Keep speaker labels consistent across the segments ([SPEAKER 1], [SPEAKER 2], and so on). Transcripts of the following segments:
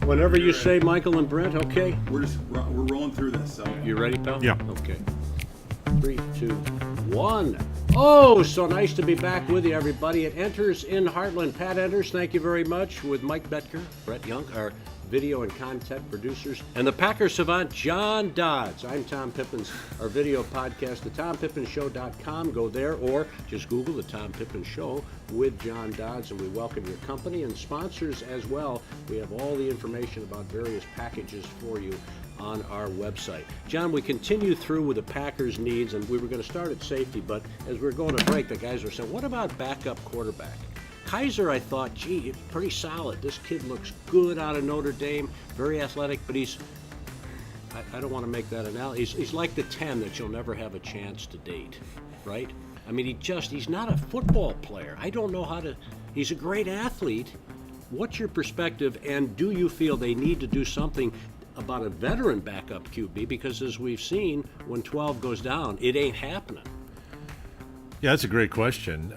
[SPEAKER 1] Whenever you say, Michael and Brent, okay?
[SPEAKER 2] We're rolling through this. So.
[SPEAKER 1] You ready, pal?
[SPEAKER 3] Yeah.
[SPEAKER 1] Okay. 3, 2, 1. Oh, so nice to be back with you, everybody. It enters in Heartland. Pat Enders, thank you very much, with Mike Betker, Brett Young, our video and content producers, and the Packer savant, John Dodds. I'm Tom Pippins, our video podcast, thetompippinsshow.com. Go there, or just Google The Tom Pippins Show with John Dodds, and we welcome your company and sponsors as well. We have all the information about various packages for you on our website. John, we continue through with the Packers' needs, and we were going to start at safety, but as we're going to break, the guys were saying, what about backup quarterback? Kaiser, I thought, gee, pretty solid. This kid looks good out of Notre Dame, very athletic, but I don't want to make that analogy. He's like the 10 that you'll never have a chance to date, right? I mean, he's not a football player. I don't know how to, he's a great athlete. What's your perspective, and do you feel they need to do something about a veteran backup QB? Because as we've seen, when 12 goes down, it ain't happening.
[SPEAKER 3] Yeah, that's a great question.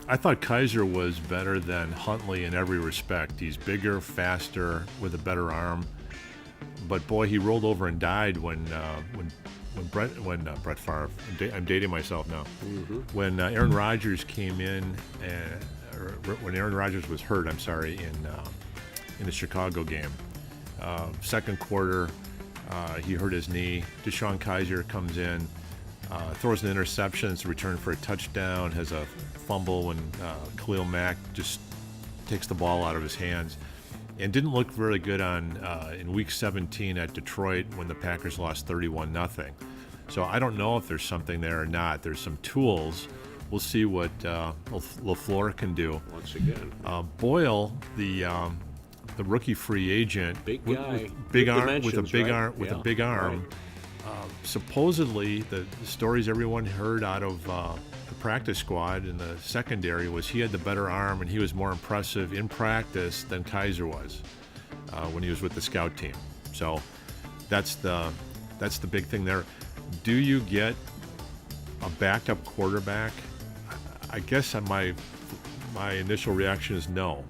[SPEAKER 3] I thought Kaiser was better than Huntley in every respect. He's bigger, faster, with a better arm. But boy, he rolled over and died when Brett Favre. I'm dating myself now. Mm-hmm. When Aaron Rodgers came in, when Aaron Rodgers was hurt, in the Chicago game. Second quarter, he hurt his knee. Deshaun Kaiser comes in, throws an interception to return for a touchdown, has a fumble when Khalil Mack just takes the ball out of his hands, and didn't look very good in Week 17 at Detroit when the Packers lost 31-0. So I don't know if there's something there or not. There's some tools. We'll see what LaFleur can do.
[SPEAKER 1] Once again,
[SPEAKER 3] Boyle, the rookie free agent,
[SPEAKER 1] big guy,
[SPEAKER 3] with a big arm.
[SPEAKER 1] Right.
[SPEAKER 3] Supposedly, the stories everyone heard out of the practice squad in the secondary was he had the better arm and he was more impressive in practice than Kaiser was when he was with the scout team. So that's the big thing there. Do you get a backup quarterback? I guess my initial reaction is no.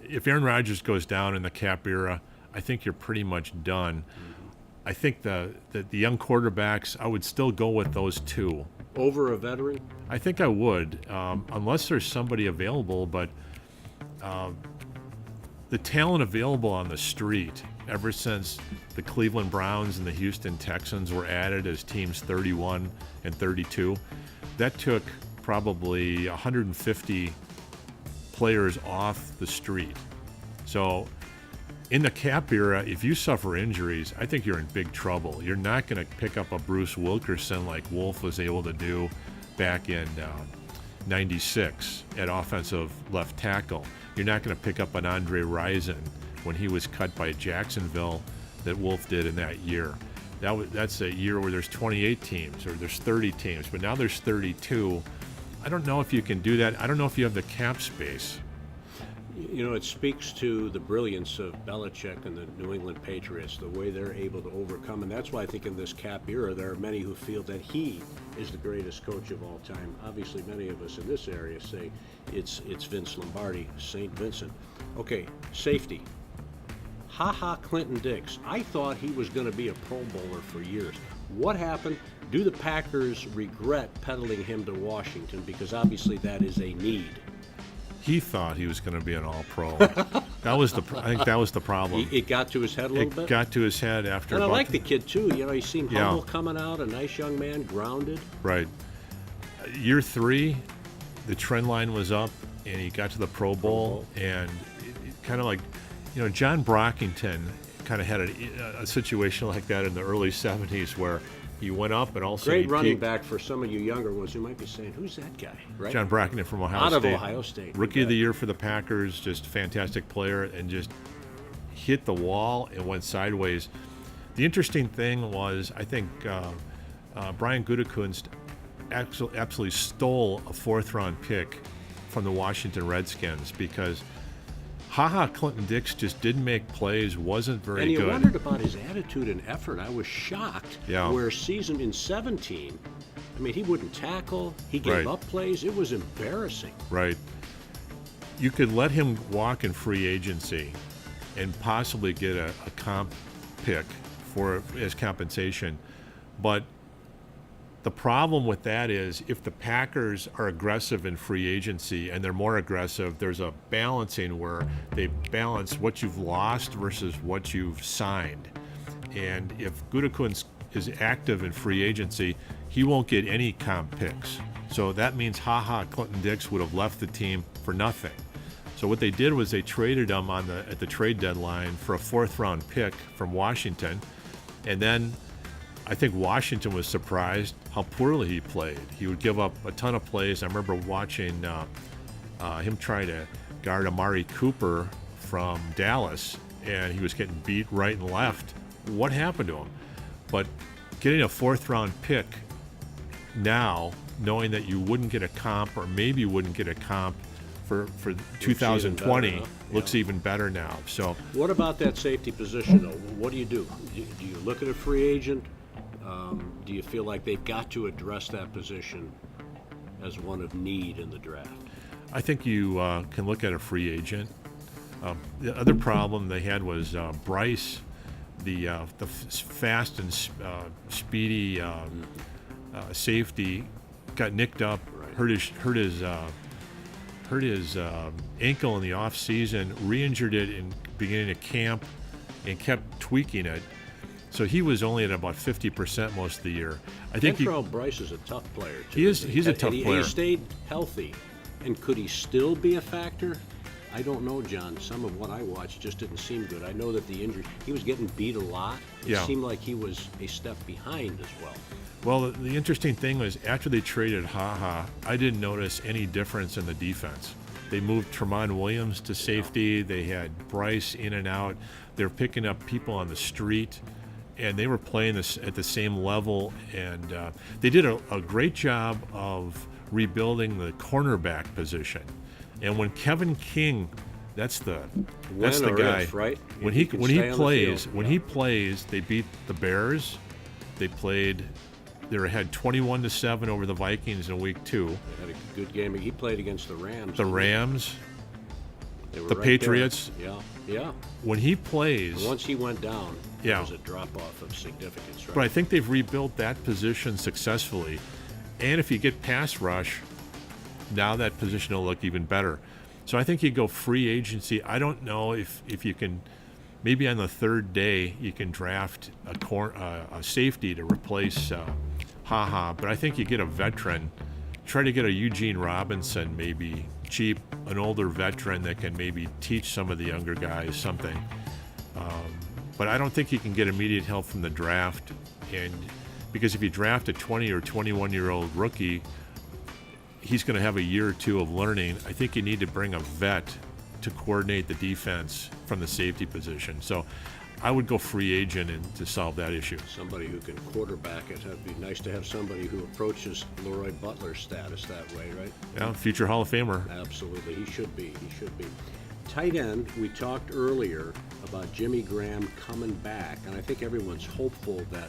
[SPEAKER 3] If Aaron Rodgers goes down in the cap era, I think you're pretty much done. I think the young quarterbacks, I would still go with those two.
[SPEAKER 1] Over a veteran?
[SPEAKER 3] I think I would, unless there's somebody available. But the talent available on the street, ever since the Cleveland Browns and the Houston Texans were added as teams 31 and 32, that took probably 150 players off the street. So in the cap era, if you suffer injuries, I think you're in big trouble. You're not going to pick up a Bruce Wilkerson like Wolf was able to do back in 96 at offensive left tackle. You're not going to pick up an Andre Rison when he was cut by Jacksonville that Wolf did in that year. That's a year where there's 28 teams or there's 30 teams, but now there's 32. I don't know if you can do that. I don't know if you have the cap space.
[SPEAKER 1] You know, it speaks to the brilliance of Belichick and the New England Patriots, the way they're able to overcome. And that's why I think in this cap era, there are many who feel that he is the greatest coach of all time. Obviously, many of us in this area say it's Vince Lombardi, St. Vincent. Okay, safety. Clinton Dix. I thought he was going to be a Pro Bowler for years. What happened? Do the Packers regret peddling him to Washington? Because obviously that is a need.
[SPEAKER 3] He thought he was going to be an All-Pro. I think that was the problem.
[SPEAKER 1] It got to his head a little bit?
[SPEAKER 3] It got to his head after.
[SPEAKER 1] And I like the kid, too. You know, he seemed humble coming out, a nice young man, grounded.
[SPEAKER 3] Right. Year 3, the trend line was up, and he got to the Pro Bowl. And it kind of like, you know, John Brockington kind of had a situation like that in the early 70s where he went up and also
[SPEAKER 1] great running back for some of you younger ones who might be saying, who's that guy? Right?
[SPEAKER 3] John Brockington from Ohio State.
[SPEAKER 1] Out of Ohio State.
[SPEAKER 3] Rookie of the year for the Packers, just fantastic player, and just hit the wall and went sideways. The interesting thing was, I think Brian Gutekunst absolutely stole a 4th-round pick from the Washington Redskins because Clinton Dix just didn't make plays, wasn't very good.
[SPEAKER 1] And you wondered about his attitude and effort. I was shocked.
[SPEAKER 3] Yeah.
[SPEAKER 1] Where season in 17, I mean, he wouldn't tackle. He gave up plays. It was embarrassing.
[SPEAKER 3] Right. you could let him walk in free agency and possibly get a comp pick for as compensation. But the problem with that is if the Packers are aggressive in free agency and they're more aggressive, there's a balancing where they balance what you've lost versus what you've signed. And if Gutekunst is active in free agency, he won't get any comp picks. So that means Clinton Dix would have left the team for nothing. So what they did was they traded him at the trade deadline for a 4th-round pick from Washington, and then I think Washington was surprised how poorly he played. He would give up a ton of plays. I remember watching him try to guard Amari Cooper from Dallas, and he was getting beat right and left. What happened to him? But getting a 4th-round pick now, knowing that you wouldn't get a comp or maybe you wouldn't get a comp for 2020 looks even better now. So
[SPEAKER 1] What about that safety position, though? What do you do? Do you look at a free agent? Do you feel like they've got to address that position as one of need in the draft?
[SPEAKER 3] I think you can look at a free agent. The other problem they had was Bryce, the fast and speedy safety, got nicked up,
[SPEAKER 1] Right.
[SPEAKER 3] hurt his ankle in the off season, re-injured it in beginning of camp, and kept tweaking it. So he was only at about 50% most of the year. I think
[SPEAKER 1] Kentrell Bryce is a tough player, too.
[SPEAKER 3] He's a tough player.
[SPEAKER 1] He stayed healthy. And could he still be a factor? I don't know, John. Some of what I watched just didn't seem good. I know that the injury, he was getting beat a lot. It seemed like he was a step behind as well.
[SPEAKER 3] Well, the interesting thing was after they traded I didn't notice any difference in the defense. They moved Tremont Williams to safety. They had Bryce in and out. They were picking up people on the street, and they were playing this at the same level. And they did a great job of rebuilding the cornerback position. And when Kevin King, that's the guy.
[SPEAKER 1] If, right?
[SPEAKER 3] When
[SPEAKER 1] If
[SPEAKER 3] he
[SPEAKER 1] can stay on the field,
[SPEAKER 3] he plays, they beat the Bears. They had 21-7 over the Vikings in week 2.
[SPEAKER 1] They had a good game. He played against the Rams.
[SPEAKER 3] The Rams,
[SPEAKER 1] They were
[SPEAKER 3] the
[SPEAKER 1] right
[SPEAKER 3] Patriots.
[SPEAKER 1] there. Yeah.
[SPEAKER 3] When he plays,
[SPEAKER 1] And once he went down,
[SPEAKER 3] Yeah.
[SPEAKER 1] there was a drop-off of significance. Right?
[SPEAKER 3] but I think they've rebuilt that position successfully. And if you get pass rush, now that position will look even better. So I think you go free agency. I don't know if you can, maybe on the 3rd day you can draft a safety to replace but I think you get a veteran. Try to get a Eugene Robinson, maybe cheap, an older veteran that can maybe teach some of the younger guys something. But I don't think you can get immediate help from the draft, and because if you draft a 20 or 21-year-old rookie, he's going to have a year or two of learning. I think you need to bring a vet to coordinate the defense from the safety position. So I would go free agent to solve that issue.
[SPEAKER 1] Somebody who can quarterback it. It'd be nice to have somebody who approaches Leroy Butler's status that way, right?
[SPEAKER 3] Yeah, future Hall of Famer.
[SPEAKER 1] Absolutely. He should be. Tight end, we talked earlier about Jimmy Graham coming back, and I think everyone's hopeful that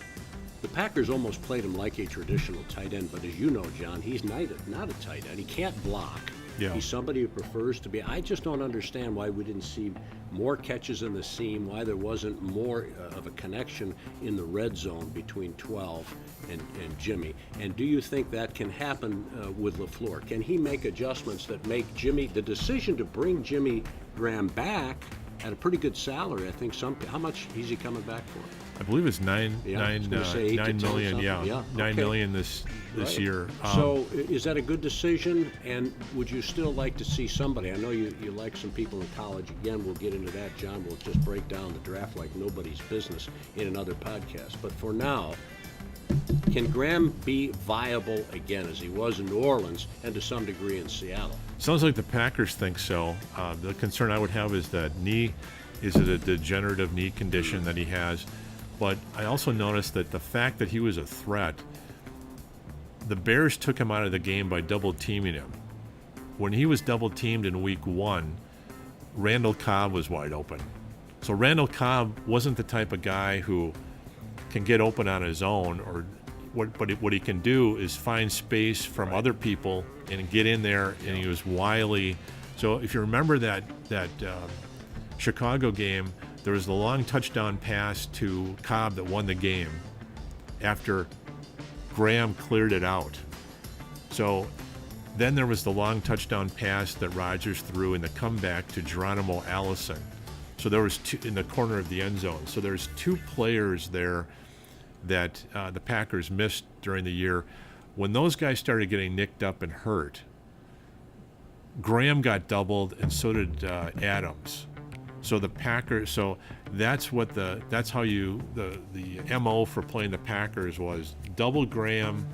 [SPEAKER 1] the Packers almost played him like a traditional tight end, but as you know, John, he's not a tight end. He can't block.
[SPEAKER 3] Yeah.
[SPEAKER 1] He's somebody who prefers to be. I just don't understand why we didn't see more catches in the seam, why there wasn't more of a connection in the red zone between 12 and Jimmy. And do you think that can happen with LaFleur? Can he make adjustments that make the decision to bring Jimmy Graham back at a pretty good salary? I think how much is he coming back for?
[SPEAKER 3] I believe it's nine
[SPEAKER 1] I was gonna say 8 to 10
[SPEAKER 3] million.
[SPEAKER 1] something.
[SPEAKER 3] Yeah,
[SPEAKER 1] Yeah,
[SPEAKER 3] 9
[SPEAKER 1] okay.
[SPEAKER 3] million this
[SPEAKER 1] Right.
[SPEAKER 3] year.
[SPEAKER 1] So is that a good decision? And would you still like to see somebody? I know you like some people in college. Again, we'll get into that, John. We'll just break down the draft like nobody's business in another podcast. But for now, can Graham be viable again as he was in New Orleans and to some degree in Seattle?
[SPEAKER 3] Sounds like the Packers think so. The concern I would have is that knee. Is it a degenerative knee condition that he has? But I also noticed that the fact that he was a threat, the Bears took him out of the game by double teaming him. When he was double teamed in week 1, Randall Cobb was wide open. So Randall Cobb wasn't the type of guy who can get open on his own, or what he can do is find space from other people and get in there, and he was wily So if you remember that Chicago game, there was the long touchdown pass to Cobb that won the game after Graham cleared it out. So then there was the long touchdown pass that Rodgers threw in the comeback to Geronimo Allison. So there was two in the corner of the end zone. So there's two players there that the Packers missed during the year. When those guys started getting nicked up and hurt, Graham got doubled, and so did Adams. So the Packers. So that's how the MO for playing the Packers was double Graham,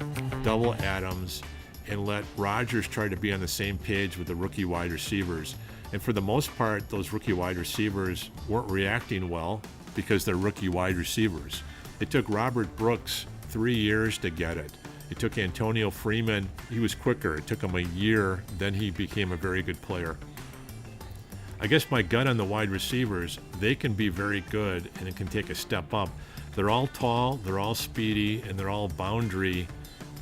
[SPEAKER 3] double Adams, and let Rodgers try to be on the same page with the rookie wide receivers. And for the most part, those rookie wide receivers weren't reacting well because they're rookie wide receivers. It took Robert Brooks 3 years to get it. It took Antonio Freeman, he was quicker. It took him a year, then he became a very good player. I guess my gut on the wide receivers, they can be very good and it can take a step up. They're all tall, they're all speedy, and they're all boundary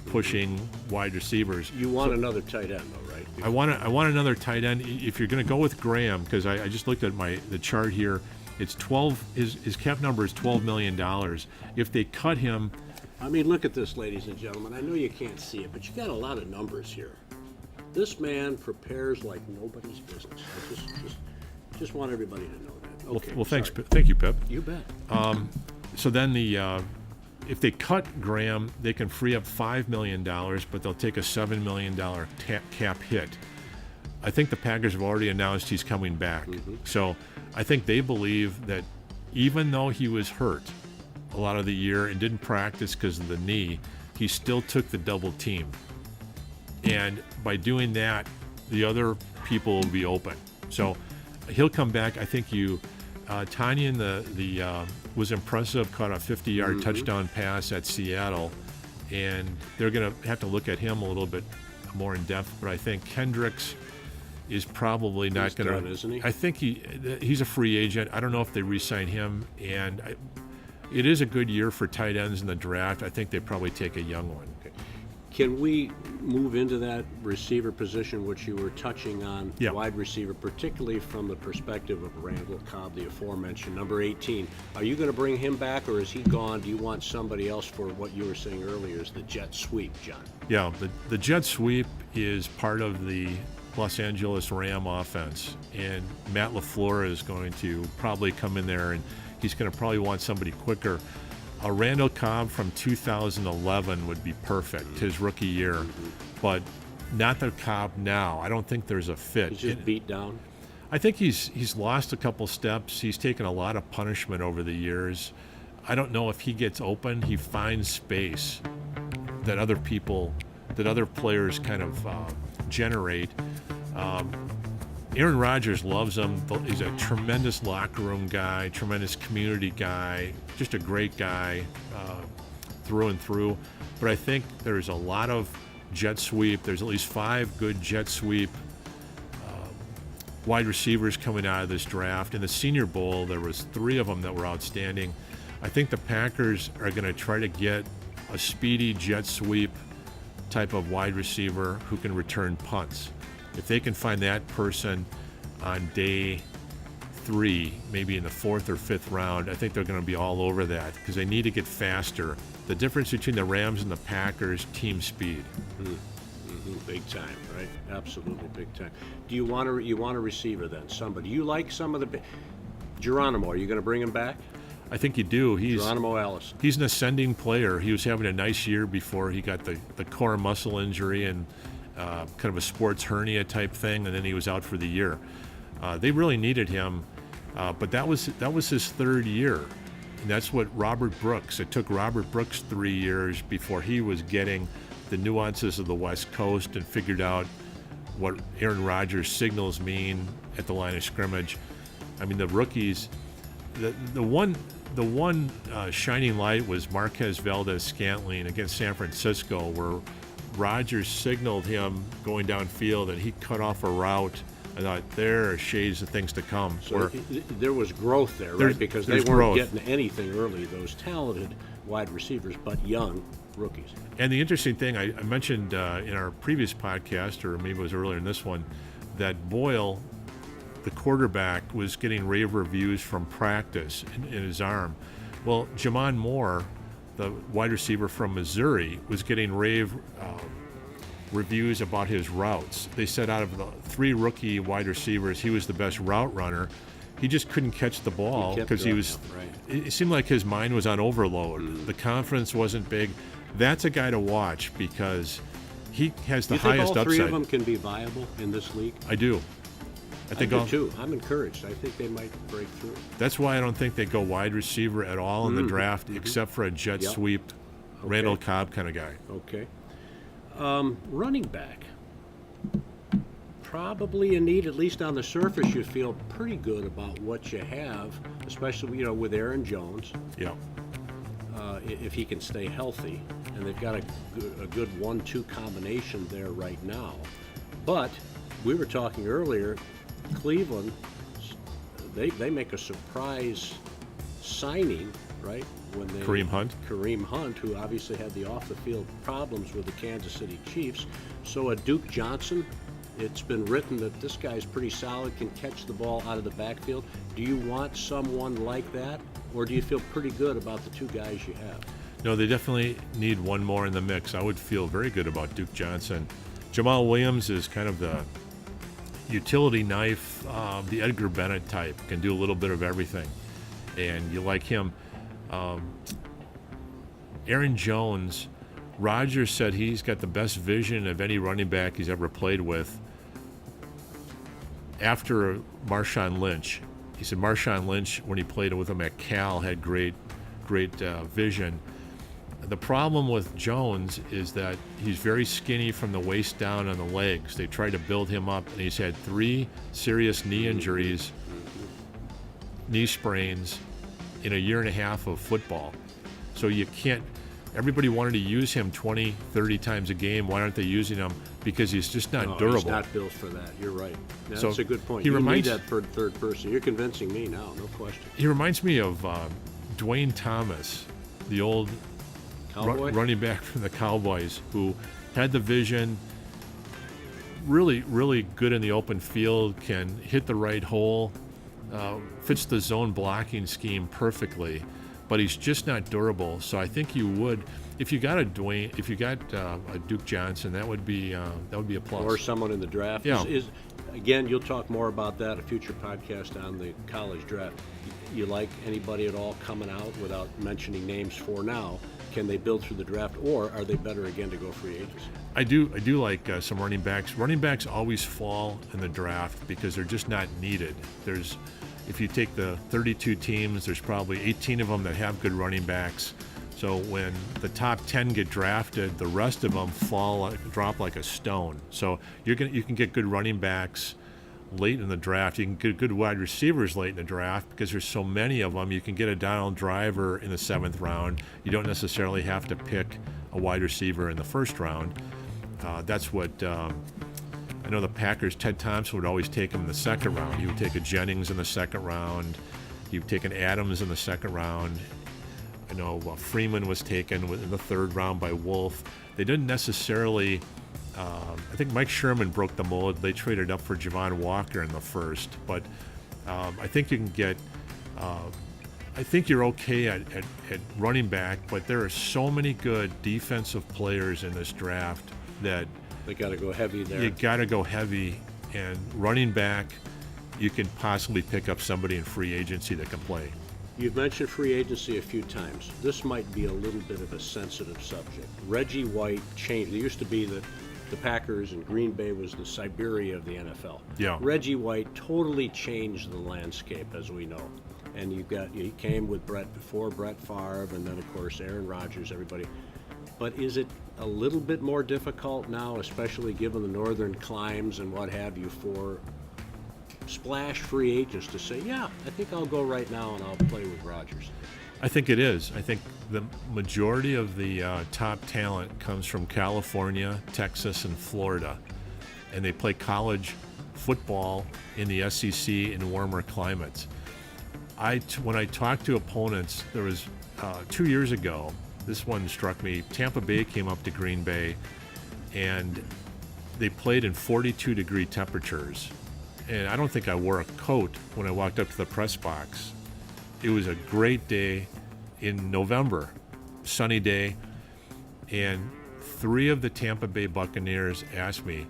[SPEAKER 3] pushing wide receivers.
[SPEAKER 1] You want another tight end, though, right?
[SPEAKER 3] I want another tight end. If you're going to go with Graham, because I just looked at the chart here, it's 12. His cap number is $12 million. If they cut him,
[SPEAKER 1] I mean, look at this, ladies and gentlemen. I know you can't see it, but you got a lot of numbers here. This man prepares like nobody's business. I just want everybody to know that. Okay.
[SPEAKER 3] Well, thanks.
[SPEAKER 1] Sorry.
[SPEAKER 3] Thank you, Pip.
[SPEAKER 1] You bet.
[SPEAKER 3] So then if they cut Graham, they can free up $5 million, but they'll take a $7 million cap hit. I think the Packers have already announced he's coming back. Mm-hmm. So I think they believe that even though he was hurt a lot of the year and didn't practice because of the knee, he still took the double team. And by doing that, the other people will be open. So he'll come back. I think Tanyan was impressive, caught a 50-yard touchdown pass at Seattle, and they're going to have to look at him a little bit more in depth. But I think Kendricks is probably not going to.
[SPEAKER 1] Isn't he?
[SPEAKER 3] I think he's a free agent. I don't know if they re-sign him, and it is a good year for tight ends in the draft. I think they probably take a young one.
[SPEAKER 1] Okay. Can we move into that receiver position, which you were touching on,
[SPEAKER 3] yeah.
[SPEAKER 1] Wide receiver, particularly from the perspective of Randall Cobb, the aforementioned, number 18. Are you going to bring him back, or is he gone? Do you want somebody else for what you were saying earlier is the jet sweep, John?
[SPEAKER 3] Yeah, the jet sweep is part of the Los Angeles Ram offense, and Matt LaFleur is going to probably come in there, and he's going to probably want somebody quicker. A Randall Cobb from 2011 would be perfect, his rookie year, but not the Cobb now. I don't think there's a fit.
[SPEAKER 1] He's just beat down?
[SPEAKER 3] I think he's lost a couple steps. He's taken a lot of punishment over the years. I don't know if he gets open. He finds space that other players kind of generate. Aaron Rodgers loves him. He's a tremendous locker room guy, tremendous community guy, just a great guy through and through. But I think there's a lot of jet sweep. There's at least 5 good jet sweep wide receivers coming out of this draft. In the Senior Bowl, there was 3 of them that were outstanding. I think the Packers are going to try to get a speedy jet sweep type of wide receiver who can return punts. If they can find that person on day 3, maybe in the 4th or 5th round, I think they're going to be all over that because they need to get faster. The difference between the Rams and the Packers, team speed.
[SPEAKER 1] Big time, right? Absolutely big time. Do you want a receiver then? Somebody you like? Some of the Geronimo? Are you going to bring him back?
[SPEAKER 3] I think you do.
[SPEAKER 1] Geronimo Allison.
[SPEAKER 3] He's an ascending player. He was having a nice year before he got the core muscle injury and kind of a sports hernia type thing, and then he was out for the year. They really needed him, but that was his 3rd year, and that's what Robert Brooks. It took Robert Brooks 3 years before he was getting the nuances of the West Coast and figured out what Aaron Rodgers' signals mean at the line of scrimmage. I mean, the rookies. The one shining light was Marquez Valdez-Scantling against San Francisco, where Rodgers signaled him going downfield and he cut off a route. I thought there are shades of things to come.
[SPEAKER 1] So there was growth there, right? Because they weren't getting anything early, those talented wide receivers, but young rookies.
[SPEAKER 3] And the interesting thing, I mentioned in our previous podcast, or maybe it was earlier in this one, that Boyle, the quarterback, was getting rave reviews from practice in his arm. Well, Jamon Moore, the wide receiver from Missouri, was getting rave reviews about his routes. They said out of the 3 rookie wide receivers, he was the best route runner. He just couldn't catch the ball because he was.
[SPEAKER 1] Right.
[SPEAKER 3] It seemed like his mind was on overload. The confidence wasn't big. That's a guy to watch because he has the
[SPEAKER 1] You think
[SPEAKER 3] highest
[SPEAKER 1] all 3
[SPEAKER 3] upside.
[SPEAKER 1] of them can be viable in this league?
[SPEAKER 3] I do. I think
[SPEAKER 1] do too. I'm encouraged. I think they might break through.
[SPEAKER 3] that's why I don't think they go wide receiver at all in the draft, except for a jet
[SPEAKER 1] Yep.
[SPEAKER 3] sweep, Randall Cobb kind of guy.
[SPEAKER 1] Okay. Running back. Probably a need, at least on the surface, you feel pretty good about what you have, especially with Aaron Jones,
[SPEAKER 3] Yeah.
[SPEAKER 1] if he can stay healthy. And they've got a good 1-2 combination there right now. But we were talking earlier, Cleveland, they make a surprise signing, right? When they
[SPEAKER 3] Kareem Hunt.
[SPEAKER 1] Kareem Hunt, who obviously had the off-the-field problems with the Kansas City Chiefs. So a Duke Johnson, it's been written that this guy's pretty solid, can catch the ball out of the backfield. Do you want someone like that, or do you feel pretty good about the 2 guys you have?
[SPEAKER 3] No, they definitely need one more in the mix. I would feel very good about Duke Johnson. Jamal Williams is kind of the utility knife, the Edgar Bennett type, can do a little bit of everything. And you like him. Aaron Jones, Rodgers said he's got the best vision of any running back he's ever played with after Marshawn Lynch. He said Marshawn Lynch, when he played with him at Cal, had great vision. The problem with Jones is that he's very skinny from the waist down on the legs. They tried to build him up, and he's had 3 serious knee injuries, knee sprains, in a year and a half of football. So you can't. Everybody wanted to use him 20, 30 times a game. Why aren't they using him? Because he's just not durable.
[SPEAKER 1] He's not built for that. You're right. That's
[SPEAKER 3] So
[SPEAKER 1] a good point.
[SPEAKER 3] he
[SPEAKER 1] You
[SPEAKER 3] reminds-
[SPEAKER 1] need that for third person. You're convincing me now, no question.
[SPEAKER 3] He reminds me of Dwayne Thomas, the old
[SPEAKER 1] Cowboy?
[SPEAKER 3] running back from the Cowboys, who had the vision, really, really good in the open field, can hit the right hole, fits the zone blocking scheme perfectly, but he's just not durable. So I think you would, if you got a Duke Johnson, that would be a plus.
[SPEAKER 1] Or someone in the draft.
[SPEAKER 3] Yeah.
[SPEAKER 1] Again, you'll talk more about that, a future podcast on the college draft. You like anybody at all coming out without mentioning names for now? Can they build through the draft, or are they better again to go free agents?
[SPEAKER 3] I do like some running backs. Running backs always fall in the draft because they're just not needed. If you take the 32 teams, there's probably 18 of them that have good running backs. So when the top 10 get drafted, the rest of them drop like a stone. So you can get good running backs late in the draft. You can get good wide receivers late in the draft because there's so many of them. You can get a Donald Driver in the 7th round. You don't necessarily have to pick a wide receiver in the 1st round. That's what I know the Packers. Ted Thompson would always take him in the 2nd round. He would take a Jennings in the 2nd round. He would take an Adams in the 2nd round. I know Freeman was taken in the 3rd round by Wolf. They didn't necessarily. I think Mike Sherman broke the mold. They traded up for Javon Walker in the 1st, but I think you can get. I think you're okay at running back, but there are so many good defensive players in this draft that
[SPEAKER 1] They got to go heavy there.
[SPEAKER 3] you got to go heavy. And running back, you can possibly pick up somebody in free agency that can play.
[SPEAKER 1] You've mentioned free agency a few times. This might be a little bit of a sensitive subject. Reggie White changed. There used to be that the Packers and Green Bay was the Siberia of the NFL.
[SPEAKER 3] Yeah.
[SPEAKER 1] Reggie White totally changed the landscape, as we know. And he came with Brett Favre, and then of course Aaron Rodgers, everybody. But is it a little bit more difficult now, especially given the northern climes and what have you, for splash free agents to say, yeah, I think I'll go right now and I'll play with Rodgers?
[SPEAKER 3] I think it is. I think the majority of the top talent comes from California, Texas, and Florida, and they play college football in the SEC in warmer climates. When I talked to opponents, there was 2 years ago, this one struck me. Tampa Bay came up to Green Bay, and they played in 42-degree temperatures. And I don't think I wore a coat when I walked up to the press box. It was a great day in November, sunny day, and 3 of the Tampa Bay Buccaneers asked me,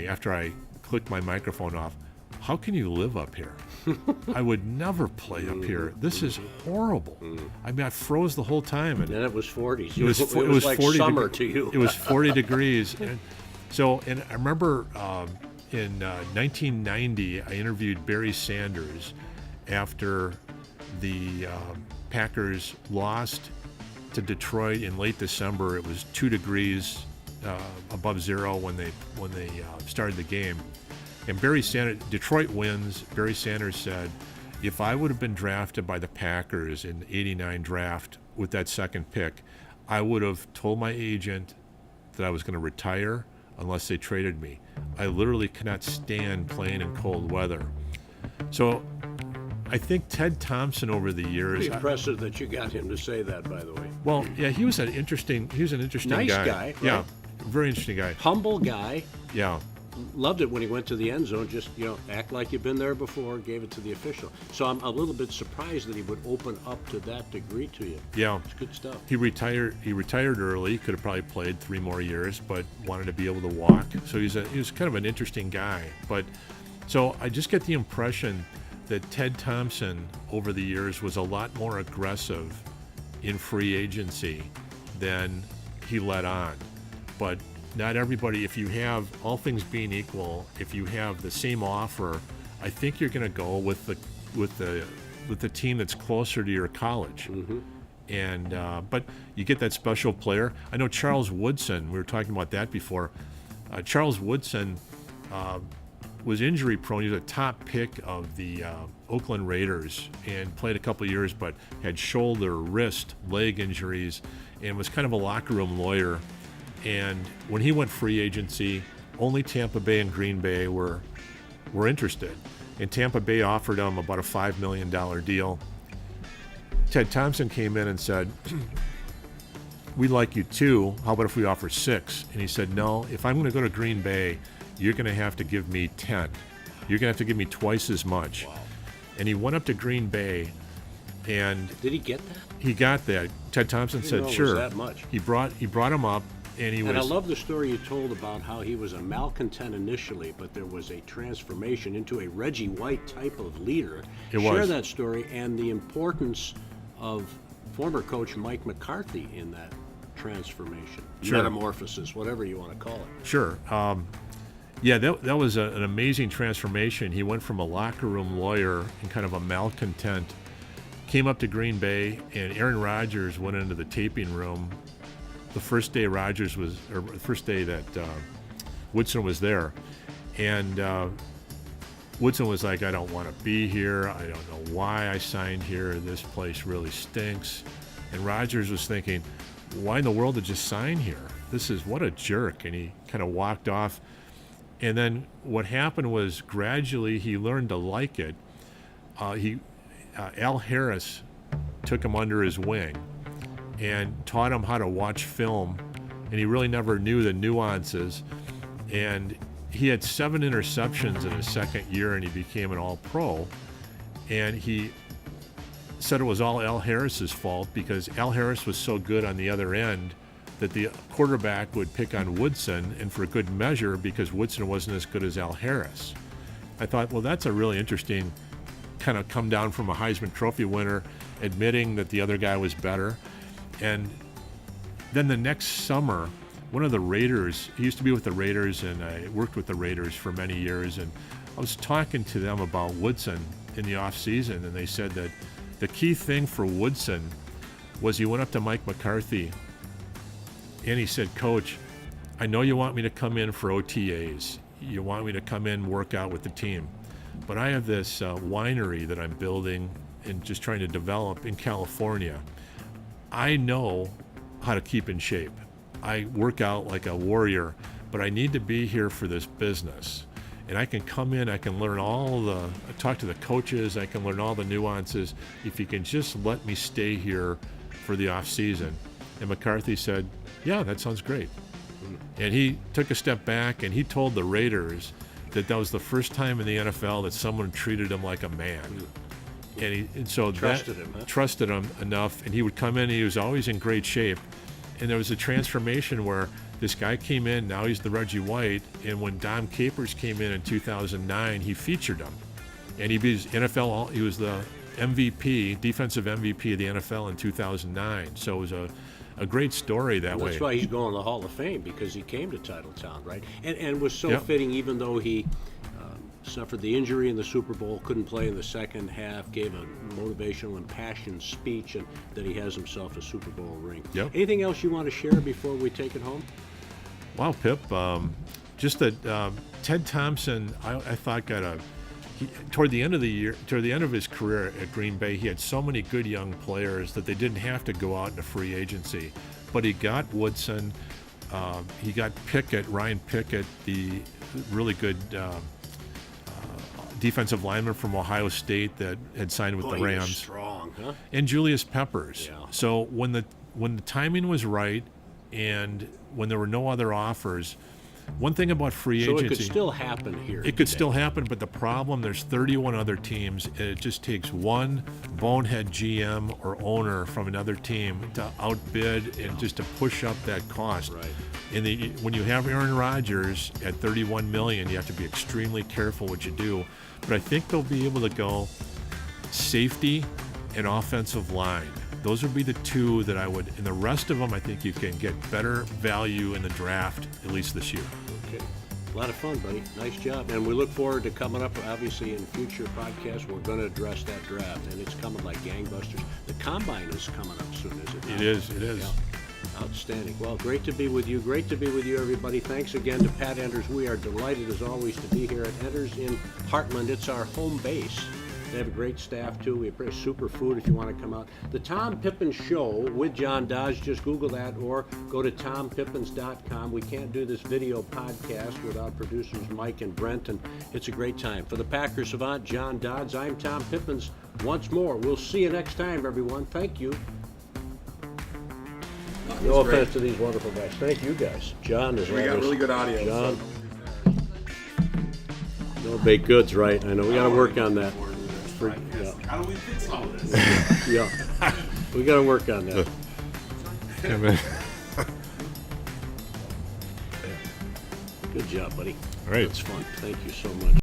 [SPEAKER 3] after I clicked my microphone off, how can you live up here? I would never play up here. This is horrible. I mean, I froze the whole time. And
[SPEAKER 1] it was 40s.
[SPEAKER 3] It was
[SPEAKER 1] like
[SPEAKER 3] 40
[SPEAKER 1] summer to you.
[SPEAKER 3] It was 40 degrees. And I remember in 1990, I interviewed Barry Sanders after the Packers lost to Detroit in late December. It was 2 degrees above zero when they started the game. And Barry Sanders, Detroit wins. Barry Sanders said, if I would have been drafted by the Packers in the '89 draft with that second pick, I would have told my agent that I was going to retire unless they traded me. I literally cannot stand playing in cold weather. So I think Ted Thompson over the years.
[SPEAKER 1] Pretty impressive that you got him to say that, by the way.
[SPEAKER 3] Well, yeah, he was an interesting
[SPEAKER 1] Nice
[SPEAKER 3] guy.
[SPEAKER 1] guy,
[SPEAKER 3] Yeah,
[SPEAKER 1] right?
[SPEAKER 3] very interesting guy.
[SPEAKER 1] Humble guy.
[SPEAKER 3] Yeah.
[SPEAKER 1] Loved it when he went to the end zone. Just, act like you've been there before, gave it to the official. So I'm a little bit surprised that he would open up to that degree to you.
[SPEAKER 3] Yeah.
[SPEAKER 1] It's good stuff.
[SPEAKER 3] He retired early. Could have probably played 3 more years, but wanted to be able to walk. So he was kind of an interesting guy. But so I just get the impression that Ted Thompson over the years was a lot more aggressive in free agency than he let on. But not everybody, if you have, all things being equal, if you have the same offer, I think you're going to go with the team that's closer to your college.
[SPEAKER 1] Mm-hmm.
[SPEAKER 3] And but you get that special player. I know Charles Woodson. We were talking about that before. Charles Woodson was injury prone. He was a top pick of the Oakland Raiders and played a couple of years, but had shoulder, wrist, leg injuries, and was kind of a locker room lawyer. And when he went free agency, only Tampa Bay and Green Bay were interested. And Tampa Bay offered him about a $5 million deal. Ted Thompson came in and said, we'd like you too. How about if we offer 6? And he said, no, if I'm going to go to Green Bay, you're going to have to give me 10. You're going to have to give me twice as much.
[SPEAKER 1] Wow.
[SPEAKER 3] And he went up to Green Bay, and
[SPEAKER 1] Did he get that?
[SPEAKER 3] he got that. Ted Thompson
[SPEAKER 1] Didn't
[SPEAKER 3] said,
[SPEAKER 1] know it was
[SPEAKER 3] sure.
[SPEAKER 1] that much.
[SPEAKER 3] He brought him up, and he
[SPEAKER 1] And I
[SPEAKER 3] was.
[SPEAKER 1] love the story you told about how he was a malcontent initially, but there was a transformation into a Reggie White type of leader.
[SPEAKER 3] It
[SPEAKER 1] Share
[SPEAKER 3] was.
[SPEAKER 1] that story and the importance of former coach Mike McCarthy in that transformation,
[SPEAKER 3] Sure.
[SPEAKER 1] metamorphosis, whatever you want to call it.
[SPEAKER 3] Sure. Yeah, that was an amazing transformation. He went from a locker room lawyer and kind of a malcontent, came up to Green Bay, and Aaron Rodgers went into the taping room the first day that Woodson was there. And Woodson was like, I don't want to be here. I don't know why I signed here. This place really stinks. And Rodgers was thinking, why in the world did you sign here? What a jerk. And he kind of walked off. And then what happened was gradually he learned to like it. Al Harris took him under his wing and taught him how to watch film, and he really never knew the nuances. And he had 7 interceptions in his second year, and he became an all-pro. And he said it was all Al Harris's fault because Al Harris was so good on the other end that the quarterback would pick on Woodson, and for good measure, because Woodson wasn't as good as Al Harris. I thought, well, that's a really interesting kind of come down from a Heisman Trophy winner, admitting that the other guy was better. And then the next summer, one of the Raiders, he used to be with the Raiders, and I worked with the Raiders for many years, and I was talking to them about Woodson in the off season, and they said that the key thing for Woodson was he went up to Mike McCarthy and he said, Coach, I know you want me to come in for OTAs. You want me to come in and work out with the team. But I have this winery that I'm building and just trying to develop in California. I know how to keep in shape. I work out like a warrior, but I need to be here for this business. And I can come in, I can learn talk to the coaches, I can learn all the nuances if you can just let me stay here for the off season. And McCarthy said, yeah, that sounds great. And he took a step back and he told the Raiders that was the first time in the NFL that someone treated him like a man. And so
[SPEAKER 1] Trusted him, huh?
[SPEAKER 3] trusted him enough, and he would come in. He was always in great shape, and there was a transformation where this guy came in. Now he's the Reggie White, and when Dom Capers came in 2009, he featured him, and he was NFL. He was the MVP, defensive MVP of the NFL in 2009. So it was a great story that way.
[SPEAKER 1] That's why he's going to the Hall of Fame, because he came to Titletown, right? And was so
[SPEAKER 3] Yep.
[SPEAKER 1] fitting, even though he suffered the injury in the Super Bowl, couldn't play in the second half, gave a motivational, impassioned speech, and that he has himself a Super Bowl ring.
[SPEAKER 3] Yep.
[SPEAKER 1] Anything else you want to share before we take it home?
[SPEAKER 3] Wow, Pip. Just that Ted Thompson, I thought toward the end of the year, toward the end of his career at Green Bay, he had so many good young players that they didn't have to go out into free agency. But he got Woodson, he got Ryan Pickett, the really good defensive lineman from Ohio State that had signed with
[SPEAKER 1] Boy,
[SPEAKER 3] the
[SPEAKER 1] he was
[SPEAKER 3] Rams,
[SPEAKER 1] strong, huh?
[SPEAKER 3] and Julius Peppers.
[SPEAKER 1] Yeah.
[SPEAKER 3] So when the timing was right, and when there were no other offers, one thing about free
[SPEAKER 1] So
[SPEAKER 3] agency,
[SPEAKER 1] it could still happen here.
[SPEAKER 3] it could still happen, but the problem, there's 31 other teams, and it just takes one bonehead GM or owner from another team to outbid and just to push up that cost.
[SPEAKER 1] Right.
[SPEAKER 3] And when you have Aaron Rodgers at $31 million, you have to be extremely careful what you do. But I think they'll be able to go safety and offensive line. Those would be the two that I would, and the rest of them, I think you can get better value in the draft, at least this year.
[SPEAKER 1] Okay. A lot of fun, buddy. Nice job. And we look forward to coming up, obviously, in future podcasts. We're going to address that draft, and it's coming like gangbusters. The Combine is coming up soon, is it not?
[SPEAKER 3] It is.
[SPEAKER 1] Yeah. Outstanding. Well, great to be with you. Great to be with you, everybody. Thanks again to Pat Enders. We are delighted, as always, to be here at Enders in Heartland. It's our home base. They have a great staff, too. We have superfood if you want to come out. The Tom Pippins Show with John Dodge. Just Google that or go to tompippins.com. We can't do this video podcast without producers Mike and Brent, and it's a great time. For the Packer Savant, John Dodds, I'm Tom Pippins. Once more, we'll see you next time, everyone. Thank you. No offense to these wonderful guys. Thank you, guys. John is
[SPEAKER 2] We got really good audio.
[SPEAKER 1] John,
[SPEAKER 2] So.
[SPEAKER 1] no baked goods, right? I know. We got to work on that. Yeah.
[SPEAKER 2] How do we fix all this?
[SPEAKER 1] Yeah. We got to work on that. Good job, buddy.
[SPEAKER 3] All right.
[SPEAKER 1] That's fun. Thank you so much.